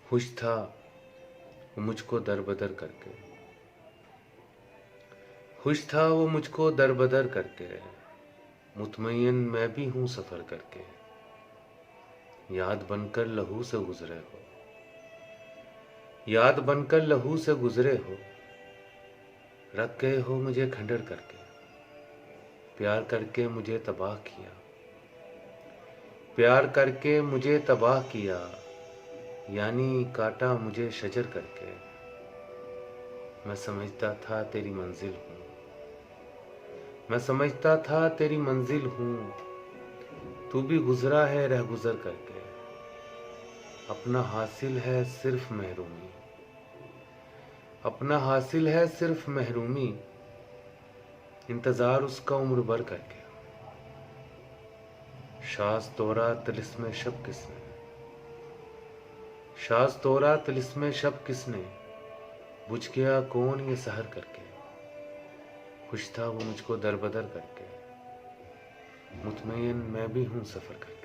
खुश था वो मुझको दरबदर करके, खुश था वो मुझको दरबदर करके, मुतमईन मैं भी हूं सफर करके। याद बनकर लहू से गुजरे हो, याद बनकर लहू से गुजरे हो, रख गए हो मुझे खंडर करके। प्यार करके मुझे तबाह किया, प्यार करके मुझे तबाह किया, यानी काटा मुझे शजर करके। मैं समझता था तेरी मंजिल हूँ, मैं समझता था तेरी मंजिल हूँ, तू भी गुजरा है रह गुजर करके। अपना हासिल है सिर्फ महरूमी, अपना हासिल है सिर्फ महरूमी, इंतजार उसका उम्र भर करके। शाज़ तोरा तिलिस्मे शब किसने, शाज़ तोरा तिलिस्मे शब किसने, बुझ गया कौन ये सहर करके। खुश था वो मुझको दरबदर करके, मुतमईन मैं भी हूं सफर करके।